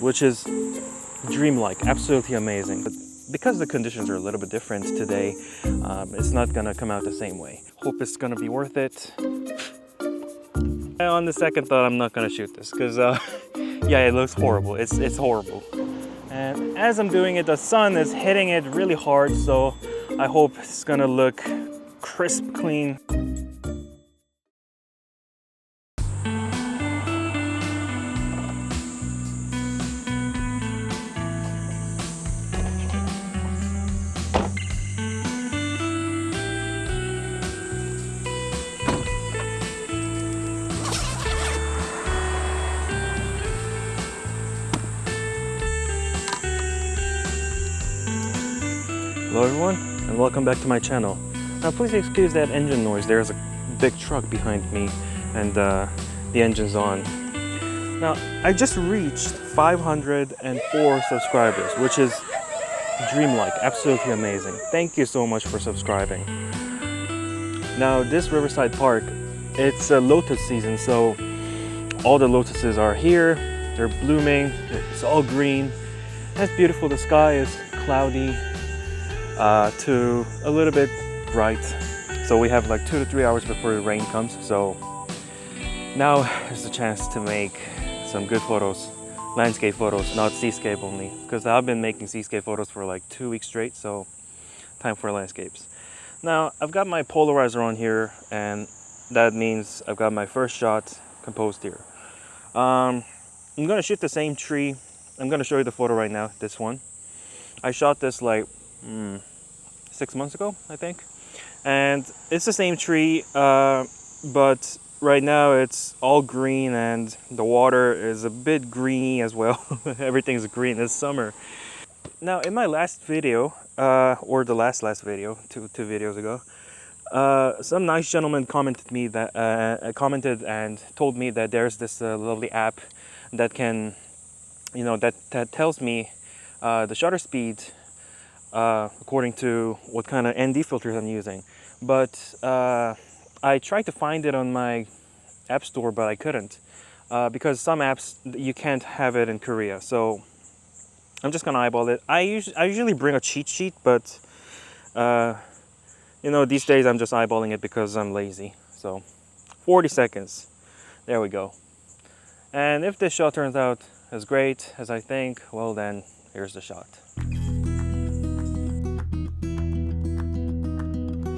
which is dreamlike, absolutely amazing. But because the conditions are a little bit different today, it's not gonna come out the same way. Hope it's gonna be worth it. And on the second thought, I'm not gonna shoot this because yeah, it looks horrible. It's horrible. And as I'm doing it, the sun is hitting it really hard, so I hope it's gonna look crisp, clean. Hello everyone, and welcome back to my channel. Now please excuse that engine noise. There's a big truck behind me and the engine's on. Now I just reached 504 subscribers, which is dreamlike, absolutely amazing. Thank you so much for subscribing. Now this Riverside Park, it's a lotus season, so all the lotuses are here. They're blooming, it's all green. It's beautiful. The sky is cloudy to a little bit bright, so we have like 2 to 3 hours before the rain comes. So now is the chance to make some good photos, landscape photos, not seascape only, because I've been making seascape photos for like 2 weeks straight. So time for landscapes. Now I've got my polarizer on here, and that means I've got my first shot composed here. I'm gonna shoot the same tree. I'm gonna show you the photo right now. This one, I shot this like 6 months ago, I think, and it's the same tree, but right now it's all green and the water is a bit greeny as well. Everything's green this summer. Now in my last video, or the last video, two videos ago, some nice gentleman commented and told me that there's this lovely app that can, that tells me the shutter speed according to what kind of ND filters I'm using. But I tried to find it on my app store, but I couldn't, because some apps you can't have it in Korea. So I'm just gonna eyeball it. I usually bring a cheat sheet, but these days I'm just eyeballing it because I'm lazy. So 40 seconds, there we go. And if this shot turns out as great as I think, well then here's the shot.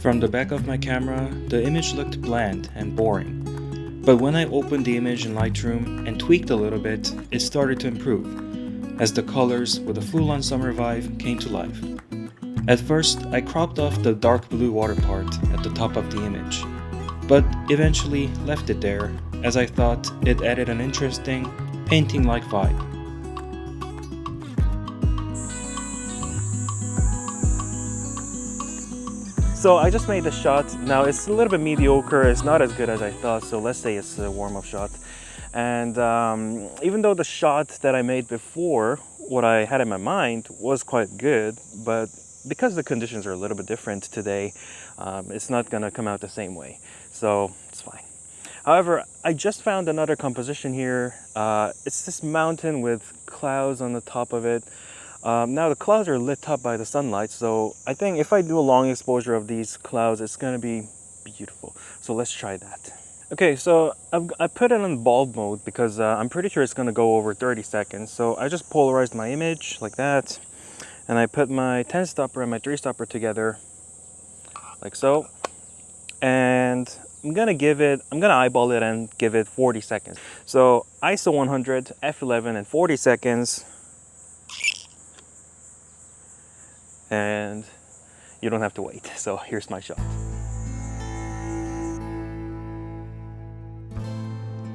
From the back of my camera, the image looked bland and boring. But when I opened the image in Lightroom and tweaked a little bit, it started to improve, as the colors with a full-on summer vibe came to life. At first, I cropped off the dark blue water part at the top of the image, but eventually left it there, as I thought it added an interesting, painting-like vibe. So I just made the shot. Now it's a little bit mediocre, it's not as good as I thought, so let's say it's a warm-up shot. And even though the shot that I made before, what I had in my mind, was quite good, but because the conditions are a little bit different today, it's not gonna come out the same way, so it's fine. However, I just found another composition here. It's this mountain with clouds on the top of it. Now the clouds are lit up by the sunlight, so I think if I do a long exposure of these clouds, it's gonna be beautiful. So let's try that. Okay, so I put it on bulb mode because I'm pretty sure it's gonna go over 30 seconds. So I just polarized my image like that, and I put my 10 stopper and my 3 stopper together like so, and I'm gonna eyeball it and give it 40 seconds. So ISO 100, f11 and 40 seconds. And you don't have to wait. So here's my shot.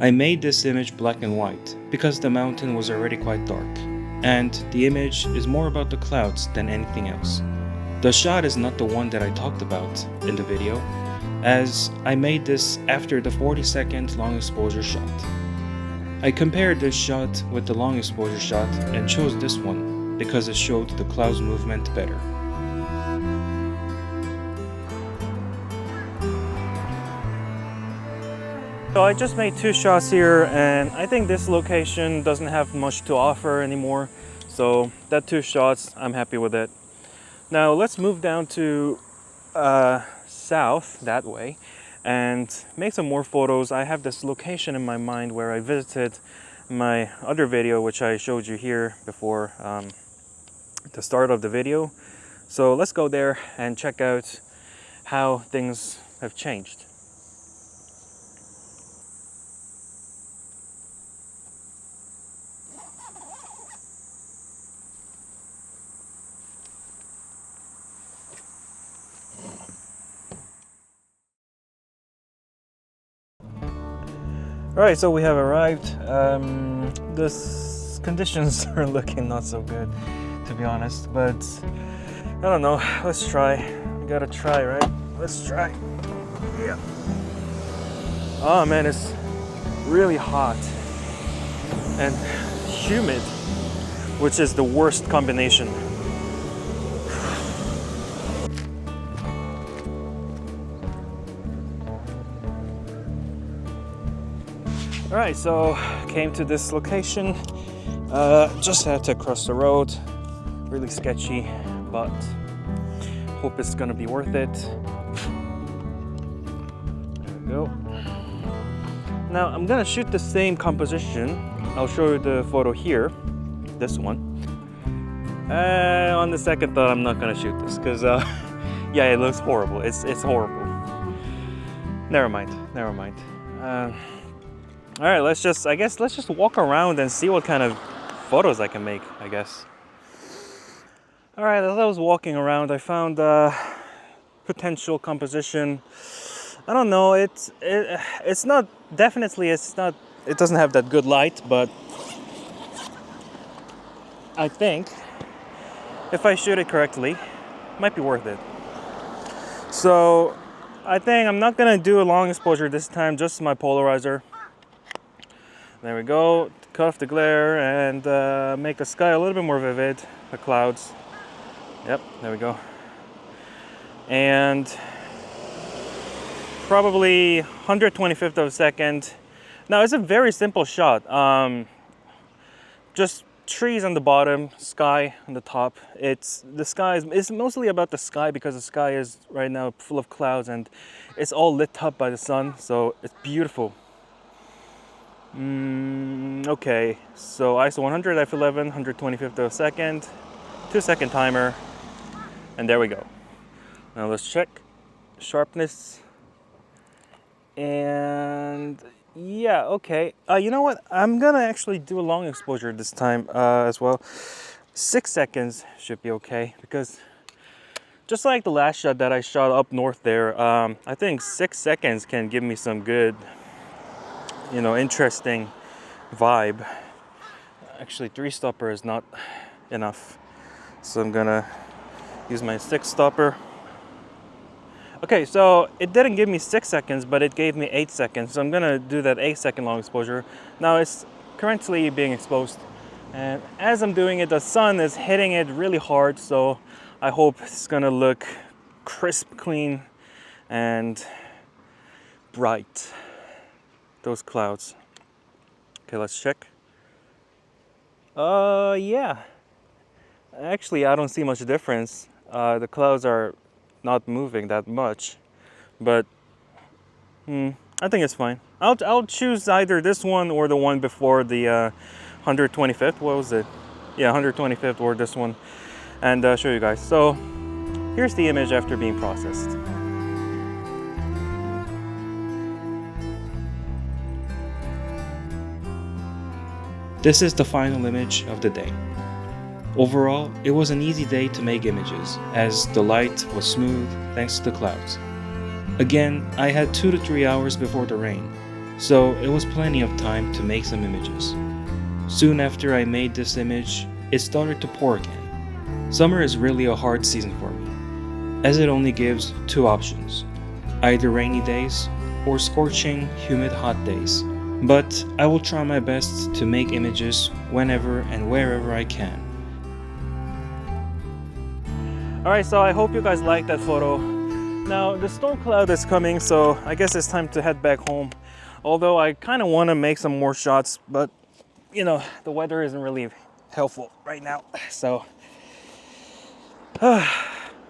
I made this image black and white because the mountain was already quite dark, and the image is more about the clouds than anything else. The shot is not the one that I talked about in the video, as I made this after the 40-second long exposure shot. I compared this shot with the long exposure shot and chose this one because it showed the clouds movement better. So I just made 2 shots here, and I think this location doesn't have much to offer anymore. So that 2 shots, I'm happy with it. Now let's move down to south that way and make some more photos. I have this location in my mind where I visited my other video, which I showed you here before the start of the video. So let's go there and check out how things have changed. Alright, so we have arrived. The conditions are looking not so good, to be honest, but I don't know. Let's try. We gotta try, right? Let's try. Yeah. Oh man, it's really hot and humid, which is the worst combination. Alright, so came to this location. Just had to cross the road. Really sketchy, but hope it's gonna be worth it. There we go. Now I'm gonna shoot the same composition. I'll show you the photo here, this one. On the second thought, I'm not gonna shoot this because yeah, it looks horrible. It's horrible. Never mind. All right, let's just walk around and see what kind of photos I can make, I guess. All right, as I was walking around, I found potential composition. I don't know, it doesn't have that good light, but I think if I shoot it correctly, it might be worth it. So I think I'm not gonna do a long exposure this time, just my polarizer. There we go, cut off the glare and make the sky a little bit more vivid, the clouds. Yep, there we go. And probably 125th of a second. Now it's a very simple shot. Just trees on the bottom, sky on the top. It's mostly about the sky because the sky is right now full of clouds and it's all lit up by the sun, so it's beautiful. Okay, so ISO 100, f11, 125th of a second, 2-second timer, and there we go. Now let's check sharpness, and yeah, okay. You know what? I'm gonna actually do a long exposure this time as well. 6 seconds should be okay because just like the last shot that I shot up north there, I think 6 seconds can give me some good, you know, interesting vibe. Actually 3 stopper is not enough, so I'm gonna use my 6 stopper. Okay, so it didn't give me 6 seconds, but it gave me 8 seconds, so I'm gonna do that 8-second long exposure. Now it's currently being exposed, and as I'm doing it, the sun is hitting it really hard, so I hope it's gonna look crisp, clean, and bright. Those clouds. Okay, let's check. Yeah. Actually, I don't see much difference. The clouds are not moving that much, but I think it's fine. I'll choose either this one or the one before the 125th. What was it? Yeah, 125th or this one, and show you guys. So here's the image after being processed. This is the final image of the day. Overall, it was an easy day to make images, as the light was smooth thanks to the clouds. Again, I had 2 to 3 hours before the rain, so it was plenty of time to make some images. Soon after I made this image, it started to pour again. Summer is really a hard season for me, as it only gives 2 options, either rainy days or scorching, humid, hot days. But I will try my best to make images whenever and wherever I can. Alright, so I hope you guys liked that photo. Now the storm cloud is coming, so I guess it's time to head back home. Although I kind of want to make some more shots, but you know, the weather isn't really helpful right now. So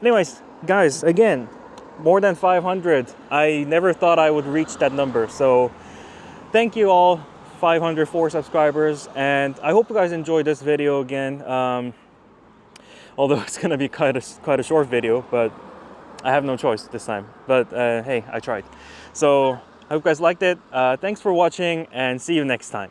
anyways, guys, again, more than 500. I never thought I would reach that number. So thank you all, 504 subscribers, and I hope you guys enjoyed this video again. Although it's gonna be quite a short video, but I have no choice this time. But hey, I tried. So I hope you guys liked it. Thanks for watching, and see you next time.